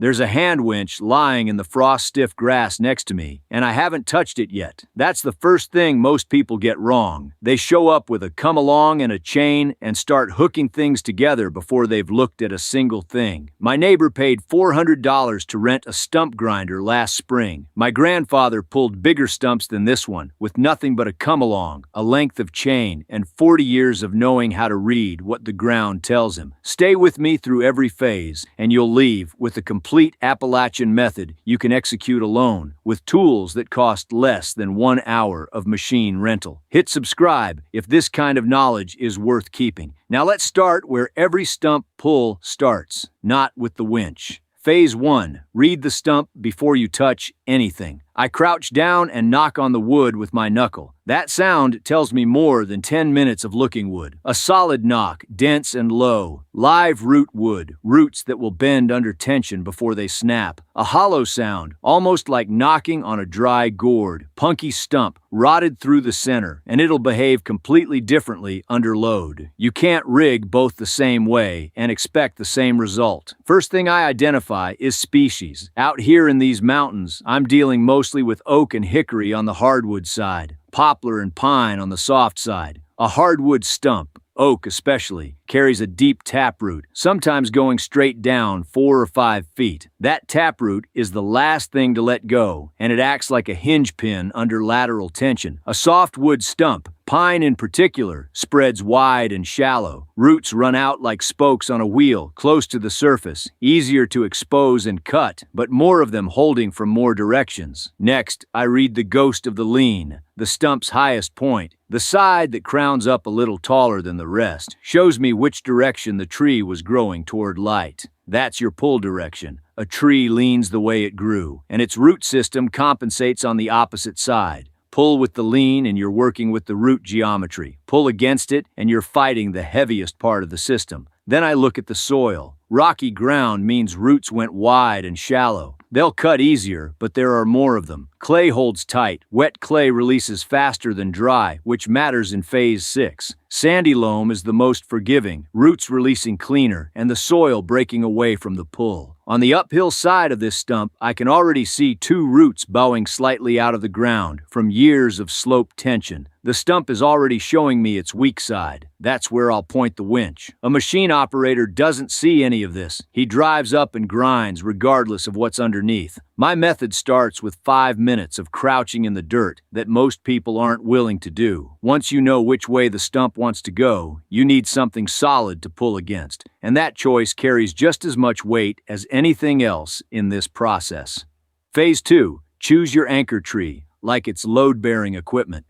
There's a hand winch lying in the frost-stiff grass next to me, and I haven't touched it yet. That's the first thing most people get wrong. They show up with a come-along and a chain and start hooking things together before they've looked at a single thing. My neighbor paid $400 to rent a stump grinder last spring. My grandfather pulled bigger stumps than this one, with nothing but a come-along, a length of chain, and 40 years of knowing how to read what the ground tells him. Stay with me through every phase, and you'll leave with a complete Appalachian method you can execute alone, with tools that cost less than 1 hour of machine rental. Hit subscribe if this kind of knowledge is worth keeping. Now let's start where every stump pull starts, not with the winch. Phase 1. Read the stump before you touch anything. I crouch down and knock on the wood with my knuckle. That sound tells me more than 10 minutes of looking wood. A solid knock, dense and low. Live root wood, roots that will bend under tension before they snap. A hollow sound, almost like knocking on a dry gourd. Punky stump, rotted through the center, and it'll behave completely differently under load. You can't rig both the same way and expect the same result. First thing I identify is species. Out here in these mountains, I'm dealing mostly with oak and hickory on the hardwood side, poplar and pine on the soft side. A hardwood stump, oak especially, carries a deep taproot, sometimes going straight down 4 or 5 feet. That taproot is the last thing to let go, and it acts like a hinge pin under lateral tension. A softwood stump, pine in particular, spreads wide and shallow. Roots run out like spokes on a wheel, close to the surface, easier to expose and cut, but more of them holding from more directions. Next, I read the ghost of the lean, the stump's highest point. The side that crowns up a little taller than the rest shows me which direction the tree was growing toward light. That's your pull direction. A tree leans the way it grew, and its root system compensates on the opposite side. Pull with the lean and you're working with the root geometry. Pull against it and you're fighting the heaviest part of the system. Then I look at the soil. Rocky ground means roots went wide and shallow. They'll cut easier, but there are more of them. Clay holds tight. Wet clay releases faster than dry, which matters in phase 6. Sandy loam is the most forgiving, roots releasing cleaner, and the soil breaking away from the pull. On the uphill side of this stump, I can already see 2 roots bowing slightly out of the ground from years of slope tension. The stump is already showing me its weak side. That's where I'll point the winch. A machine operator doesn't see any of this. He drives up and grinds regardless of what's underneath. My method starts with 5 minutes of crouching in the dirt that most people aren't willing to do. Once you know which way the stump wants to go, you need something solid to pull against, and that choice carries just as much weight as anything else in this process. Phase 2. Choose your anchor tree, like it's load-bearing equipment.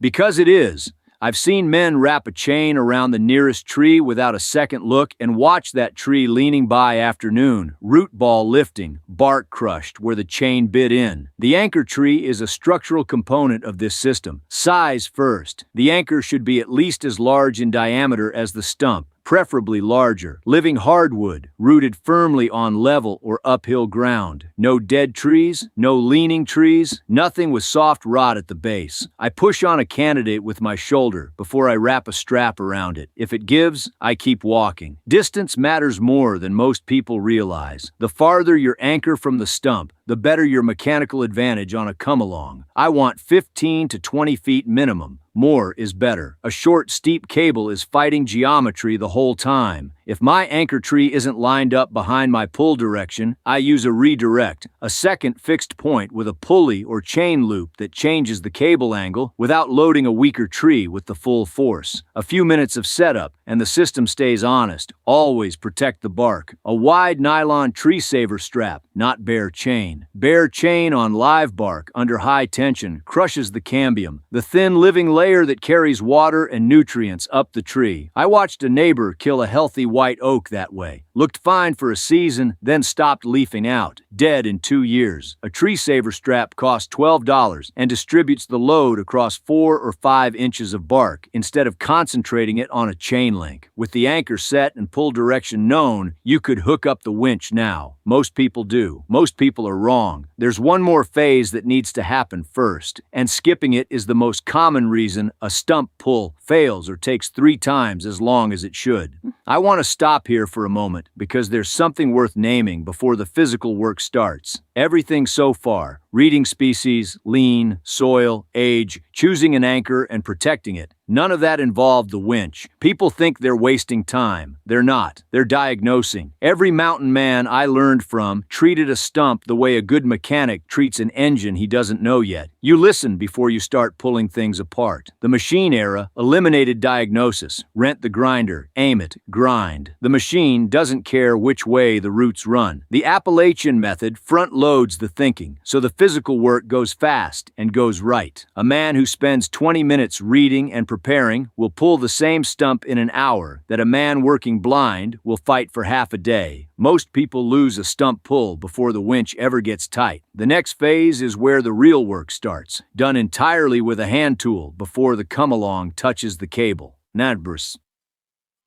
Because it is. I've seen men wrap a chain around the nearest tree without a second look and watch that tree leaning by afternoon, root ball lifting, bark crushed where the chain bit in. The anchor tree is a structural component of this system. Size first. The anchor should be at least as large in diameter as the stump, preferably larger. Living hardwood, rooted firmly on level or uphill ground. No dead trees, no leaning trees, nothing with soft rot at the base. I push on a candidate with my shoulder before I wrap a strap around it. If it gives, I keep walking. Distance matters more than most people realize. The farther your anchor from the stump, the better your mechanical advantage on a come-along. I want 15 to 20 feet minimum. More is better. A short, steep cable is fighting geometry the whole time. If my anchor tree isn't lined up behind my pull direction, I use a redirect, a second fixed point with a pulley or chain loop that changes the cable angle without loading a weaker tree with the full force. A few minutes of setup, and the system stays honest. Always protect the bark. A wide nylon tree saver strap, not bare chain. Bare chain on live bark under high tension crushes the cambium, the thin living layer that carries water and nutrients up the tree. I watched a neighbor kill a healthy white oak that way. Looked fine for a season, then stopped leafing out. Dead in 2 years. A tree saver strap costs $12 and distributes the load across 4 or 5 inches of bark instead of concentrating it on a chain link. With the anchor set and pull direction known, you could hook up the winch now. Most people do. Most people are wrong. There's one more phase that needs to happen first, and skipping it is the most common reason a stump pull fails or takes 3 times as long as it should. I want to stop here for a moment because there's something worth naming before the physical work starts. Everything so far, reading species, lean, soil, age, choosing an anchor and protecting it, none of that involved the winch. People think they're wasting time. They're not. They're diagnosing. Every mountain man I learned from treated a stump the way a good mechanic treats an engine he doesn't know yet. You listen before you start pulling things apart. The machine era eliminated diagnosis. Rent the grinder, aim it, grind. The machine doesn't care which way the roots run. The Appalachian method front loads the thinking, so the physical work goes fast and goes right. A man who spends 20 minutes reading and preparing will pull the same stump in an hour that a man working blind will fight for half a day. Most people lose a stump pull before the winch ever gets tight. The next phase is where the real work starts, done entirely with a hand tool before the come-along touches the cable. Nadbrs.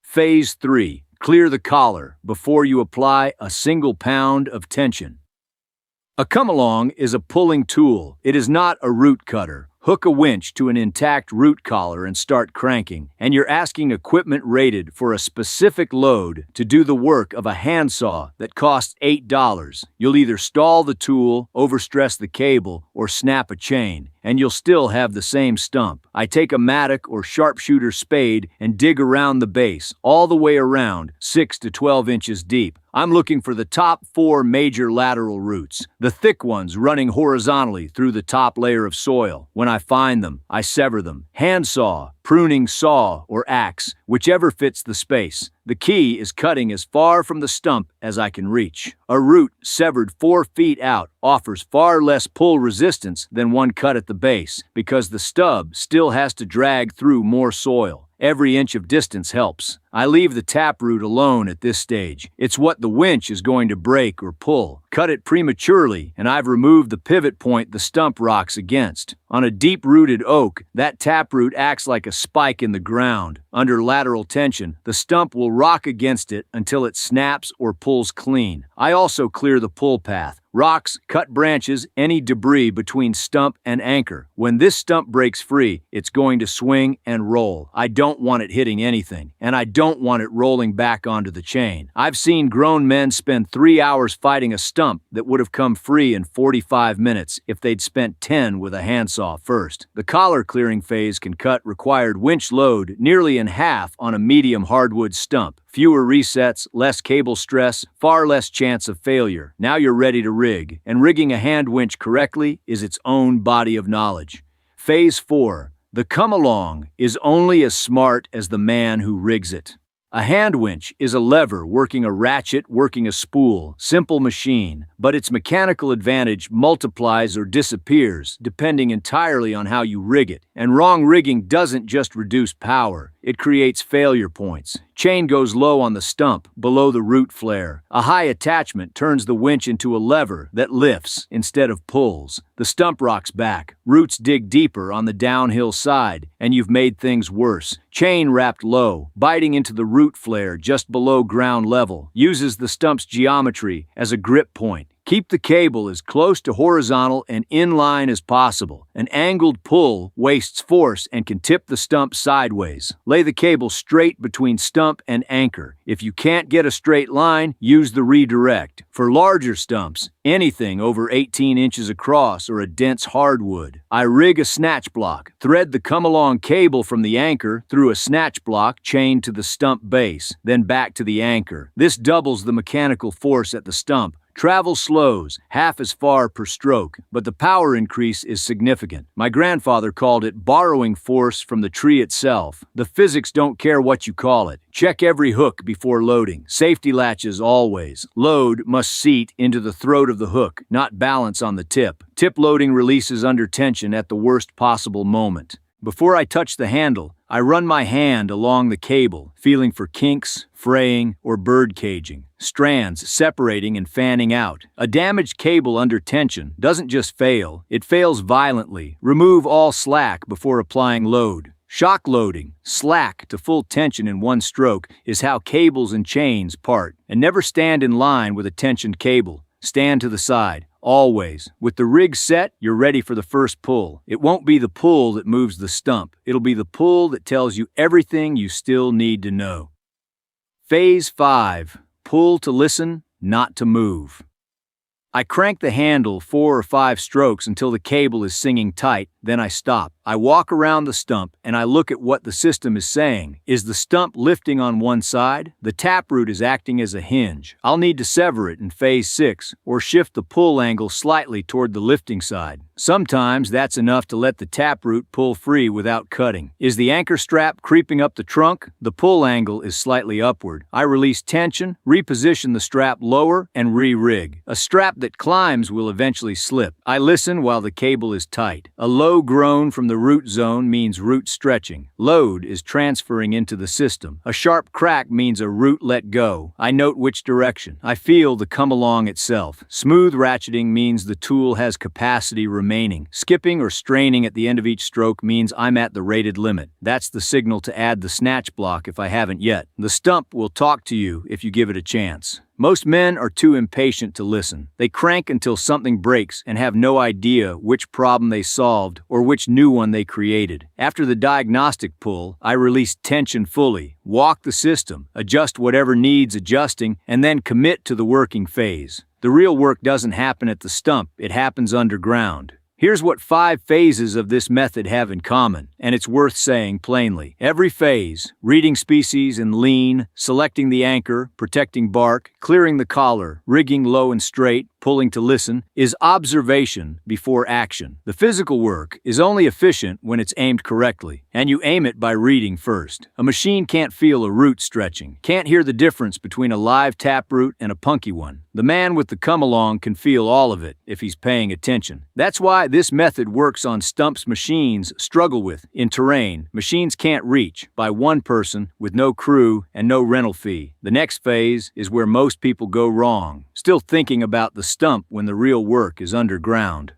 Phase 3. Clear the collar before you apply a single pound of tension. A come-along is a pulling tool. It is not a root cutter. Hook a winch to an intact root collar and start cranking, and you're asking equipment rated for a specific load to do the work of a handsaw that costs $8. You'll either stall the tool, overstress the cable, or snap a chain, and you'll still have the same stump. I take a mattock or sharpshooter spade and dig around the base, all the way around, 6 to 12 inches deep. I'm looking for the top 4 major lateral roots, the thick ones running horizontally through the top layer of soil. When I find them, I sever them. Handsaw, pruning saw, or axe, whichever fits the space. The key is cutting as far from the stump as I can reach. A root severed 4 feet out offers far less pull resistance than one cut at the base because the stub still has to drag through more soil. Every inch of distance helps. I leave the taproot alone at this stage. It's what the winch is going to break or pull. Cut it prematurely, and I've removed the pivot point the stump rocks against. On a deep-rooted oak, that taproot acts like a spike in the ground. Under lateral tension, the stump will rock against it until it snaps or pulls clean. I also clear the pull path. Rocks, cut branches, any debris between stump and anchor. When this stump breaks free, it's going to swing and roll. I don't want it hitting anything, and I don't want it rolling back onto the chain. I've seen grown men spend 3 hours fighting a stump that would have come free in 45 minutes if they'd spent 10 with a handsaw first. The collar clearing phase can cut required winch load nearly in half on a medium hardwood stump. Fewer resets, less cable stress, far less chance of failure. Now you're ready to rig, and rigging a hand winch correctly is its own body of knowledge. Phase 4. The come-along is only as smart as the man who rigs it. A hand winch is a lever working a ratchet, working a spool, simple machine, but its mechanical advantage multiplies or disappears depending entirely on how you rig it. And wrong rigging doesn't just reduce power, it creates failure points. Chain goes low on the stump, below the root flare. A high attachment turns the winch into a lever that lifts instead of pulls. The stump rocks back. Roots dig deeper on the downhill side, and you've made things worse. Chain wrapped low, biting into the root flare just below ground level, uses the stump's geometry as a grip point. Keep the cable as close to horizontal and in line as possible. An angled pull wastes force and can tip the stump sideways. Lay the cable straight between stump and anchor. If you can't get a straight line, use the redirect. For larger stumps, anything over 18 inches across or a dense hardwood, I rig a snatch block. Thread the come-along cable from the anchor through a snatch block chained to the stump base, then back to the anchor. This doubles the mechanical force at the stump. Travel slows, half as far per stroke, but the power increase is significant. My grandfather called it borrowing force from the tree itself. The physics don't care what you call it. Check every hook before loading. Safety latches always. Load must seat into the throat of the hook, not balance on the tip. Tip loading releases under tension at the worst possible moment. Before I touch the handle, I run my hand along the cable, feeling for kinks, fraying, or bird caging. Strands separating and fanning out. A damaged cable under tension doesn't just fail, it fails violently. Remove all slack before applying load. Shock loading, slack to full tension in one stroke, is how cables and chains part. And never stand in line with a tensioned cable. Stand to the side. Always. With the rig set, you're ready for the first pull. It won't be the pull that moves the stump. It'll be the pull that tells you everything you still need to know. Phase 5. Pull to listen, not to move. I crank the handle 4 or 5 strokes until the cable is singing tight, then I stop. I walk around the stump and I look at what the system is saying. Is the stump lifting on one side? The taproot is acting as a hinge. I'll need to sever it in phase 6 or shift the pull angle slightly toward the lifting side. Sometimes that's enough to let the taproot pull free without cutting. Is the anchor strap creeping up the trunk? The pull angle is slightly upward. I release tension, reposition the strap lower, and re-rig. A strap that climbs will eventually slip. I listen while the cable is tight. A low groan from the root zone means root stretching. Load is transferring into the system. A sharp crack means a root let go. I note which direction. I feel the come along itself. Smooth ratcheting means the tool has capacity remaining. Skipping or straining at the end of each stroke means I'm at the rated limit. That's the signal to add the snatch block if I haven't yet. The stump will talk to you if you give it a chance. Most men are too impatient to listen. They crank until something breaks and have no idea which problem they solved or which new one they created. After the diagnostic pull, I release tension fully, walk the system, adjust whatever needs adjusting, and then commit to the working phase. The real work doesn't happen at the stump, it happens underground. Here's what 5 phases of this method have in common, and it's worth saying plainly. Every phase, reading species and lean, selecting the anchor, protecting bark, clearing the collar, rigging low and straight, pulling to listen, is observation before action. The physical work is only efficient when it's aimed correctly, and you aim it by reading first. A machine can't feel a root stretching, can't hear the difference between a live taproot and a punky one. The man with the come-along can feel all of it if he's paying attention. That's why this method works on stumps machines struggle with in terrain. Machines can't reach by one person with no crew and no rental fee. The next phase is where most people go wrong, still thinking about the stump when the real work is underground.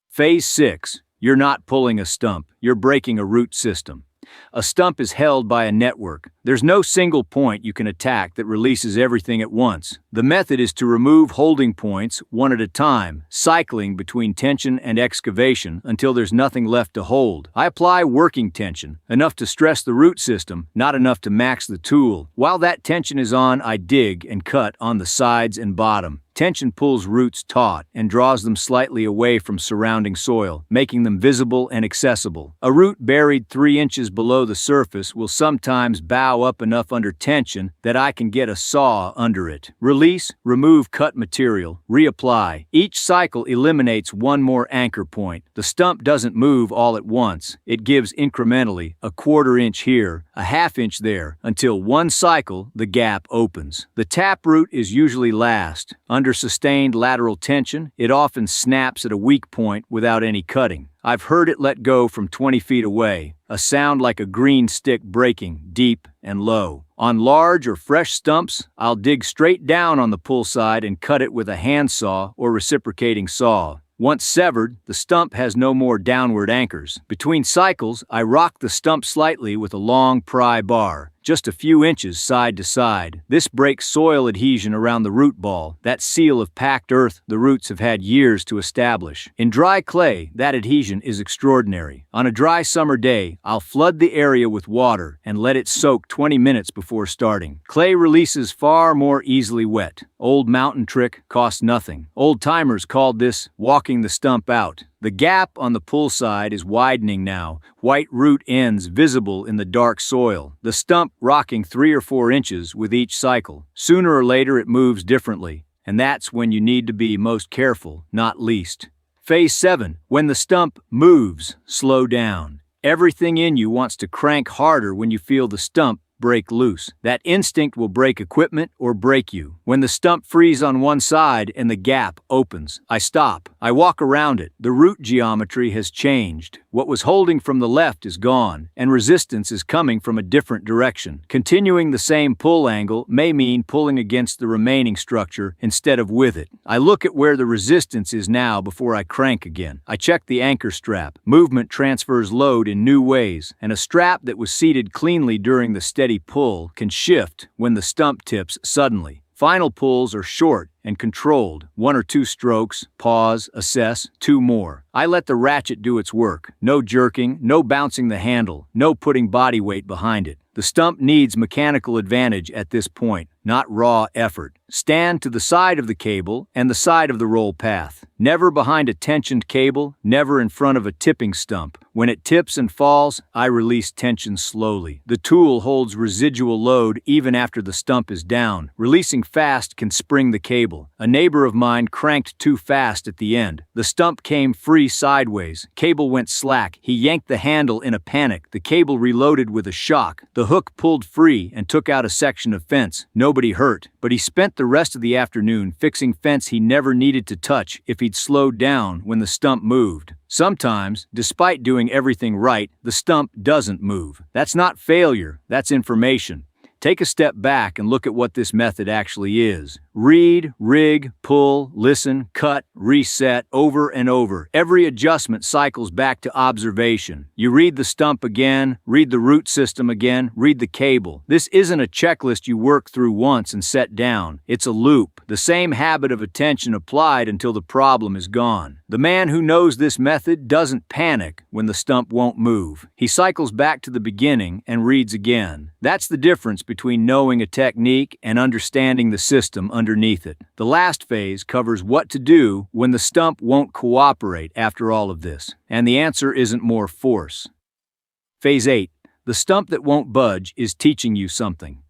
Phase 6. You're not pulling a stump, you're breaking a root system. A stump is held by a network. There's no single point you can attack that releases everything at once. The method is to remove holding points one at a time, cycling between tension and excavation until there's nothing left to hold. I apply working tension, enough to stress the root system, not enough to max the tool. While that tension is on, I dig and cut on the sides and bottom. Tension pulls roots taut and draws them slightly away from surrounding soil, making them visible and accessible. A root buried 3 inches below the surface will sometimes bow up enough under tension that I can get a saw under it. Release, remove cut material, reapply. Each cycle eliminates one more anchor point. The stump doesn't move all at once. It gives incrementally, a 1/4 inch here, a 1/2 inch there, until one cycle, the gap opens. The taproot is usually last. Under sustained lateral tension, it often snaps at a weak point without any cutting. I've heard it let go from 20 feet away, a sound like a green stick breaking, deep and low. On large or fresh stumps, I'll dig straight down on the pull side and cut it with a handsaw or reciprocating saw. Once severed, the stump has no more downward anchors. Between cycles, I rock the stump slightly with a long pry bar, just a few inches side to side. This breaks soil adhesion around the root ball, that seal of packed earth the roots have had years to establish. In dry clay, that adhesion is extraordinary. On a dry summer day, I'll flood the area with water and let it soak 20 minutes before starting. Clay releases far more easily wet. Old mountain trick, costs nothing. Old-timers called this walking the stump out. The gap on the pull side is widening now, white root ends visible in the dark soil, the stump rocking 3 or 4 inches with each cycle. Sooner or later it moves differently, and that's when you need to be most careful, not least. Phase 7. When the stump moves, slow down. Everything in you wants to crank harder when you feel the stump break loose. That instinct will break equipment or break you. When the stump frees on one side and the gap opens, I stop. I walk around it. The root geometry has changed. What was holding from the left is gone, and resistance is coming from a different direction. Continuing the same pull angle may mean pulling against the remaining structure instead of with it. I look at where the resistance is now before I crank again. I check the anchor strap. Movement transfers load in new ways, and a strap that was seated cleanly during the steady pull can shift when the stump tips suddenly. Final pulls are short and controlled. 1 or 2 strokes, pause, assess, 2 more. I let the ratchet do its work. No jerking, no bouncing the handle, no putting body weight behind it. The stump needs mechanical advantage at this point, not raw effort. Stand to the side of the cable and the side of the roll path. Never behind a tensioned cable, never in front of a tipping stump. When it tips and falls, I release tension slowly. The tool holds residual load even after the stump is down. Releasing fast can spring the cable. A neighbor of mine cranked too fast at the end. The stump came free sideways. Cable went slack. He yanked the handle in a panic. The cable reloaded with a shock. The hook pulled free and took out a section of fence. Nobody hurt, but he spent the rest of the afternoon fixing fence he never needed to touch if he'd slowed down when the stump moved. Sometimes, despite doing everything right, the stump doesn't move. That's not failure, that's information. Take a step back and look at what this method actually is. Read, rig, pull, listen, cut, reset, over and over. Every adjustment cycles back to observation. You read the stump again, read the root system again, read the cable. This isn't a checklist you work through once and set down. It's a loop. The same habit of attention applied until the problem is gone. The man who knows this method doesn't panic when the stump won't move. He cycles back to the beginning and reads again. That's the difference between knowing a technique and understanding the system underneath it. The last phase covers what to do when the stump won't cooperate after all of this, and the answer isn't more force. Phase 8. The stump that won't budge is teaching you something.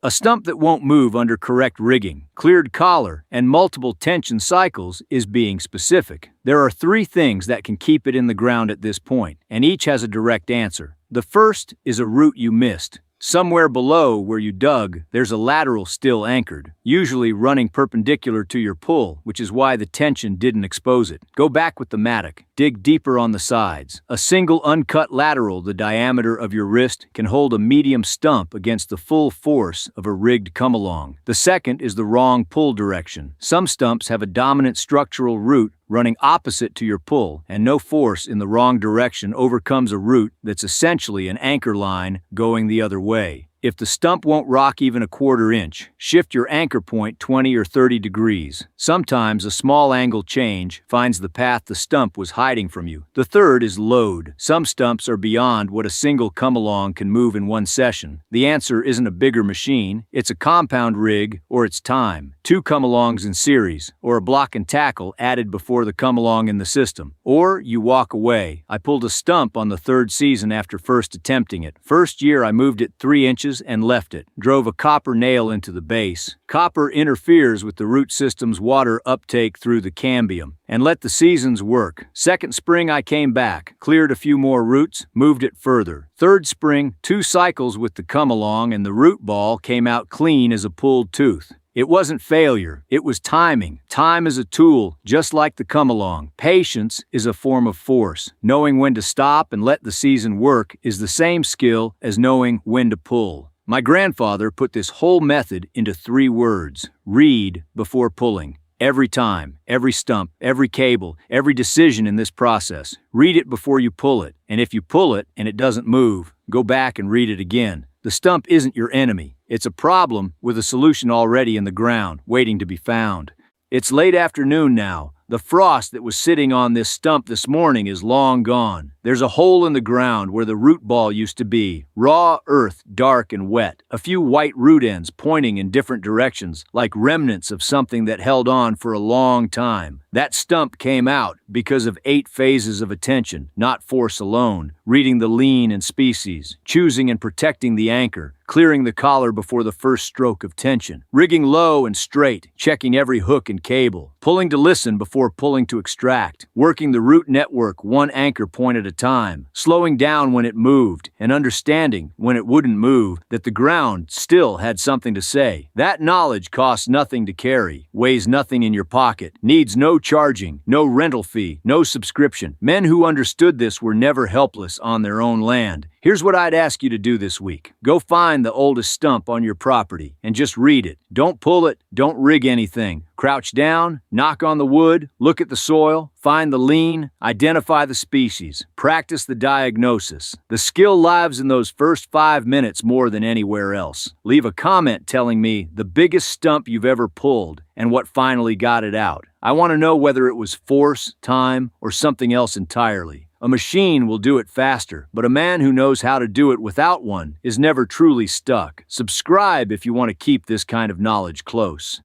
A stump that won't move under correct rigging, cleared collar, and multiple tension cycles is being specific. There are 3 things that can keep it in the ground at this point, and each has a direct answer. The first is a root you missed. Somewhere below where you dug, there's a lateral still anchored, usually running perpendicular to your pull, which is why the tension didn't expose it. Go back with the mattock. Dig deeper on the sides. A single uncut lateral the diameter of your wrist can hold a medium stump against the full force of a rigged come-along. The second is the wrong pull direction. Some stumps have a dominant structural root running opposite to your pull, and no force in the wrong direction overcomes a root that's essentially an anchor line going the other way. If the stump won't rock even a 1/4 inch, shift your anchor point 20 or 30 degrees. Sometimes a small angle change finds the path the stump was hiding from you. The third is load. Some stumps are beyond what a single come-along can move in one session. The answer isn't a bigger machine, it's a compound rig, or it's time. 2 come-alongs in series, or a block and tackle added before the come-along in the system. Or you walk away. I pulled a stump on the 3rd season after first attempting it. First year I moved it 3 inches and left it. Drove a copper nail into the base. Copper interferes with the root system's water uptake through the cambium, and let the seasons work. Second spring I came back, cleared a few more roots, moved it further. Third spring, 2 cycles with the come-along and the root ball came out clean as a pulled tooth. It wasn't failure, it was timing. Time is a tool, just like the come-along. Patience is a form of force. Knowing when to stop and let the season work is the same skill as knowing when to pull. My grandfather put this whole method into 3 words: read before pulling. Every time, every stump, every cable, every decision in this process, read it before you pull it. And if you pull it and it doesn't move, go back and read it again. The stump isn't your enemy. It's a problem with a solution already in the ground, waiting to be found. It's late afternoon now. The frost that was sitting on this stump this morning is long gone. There's a hole in the ground where the root ball used to be. Raw earth, dark and wet. A few white root ends pointing in different directions, like remnants of something that held on for a long time. That stump came out because of 8 phases of attention, not force alone. Reading the lean and species, choosing and protecting the anchor, clearing the collar before the first stroke of tension, rigging low and straight, checking every hook and cable, pulling to listen before pulling to extract, working the root network 1 anchor point at a time, slowing down when it moved, and understanding, when it wouldn't move, that the ground still had something to say. That knowledge costs nothing to carry, weighs nothing in your pocket, needs no charging, no rental fee, no subscription. Men who understood this were never helpless on their own land. Here's what I'd ask you to do this week. Go find the oldest stump on your property and just read it. Don't pull it, don't rig anything. Crouch down, knock on the wood, look at the soil, find the lean, identify the species, practice the diagnosis. The skill lives in those first 5 minutes more than anywhere else. Leave a comment telling me the biggest stump you've ever pulled and what finally got it out. I want to know whether it was force, time, or something else entirely. A machine will do it faster, but a man who knows how to do it without one is never truly stuck. Subscribe if you want to keep this kind of knowledge close.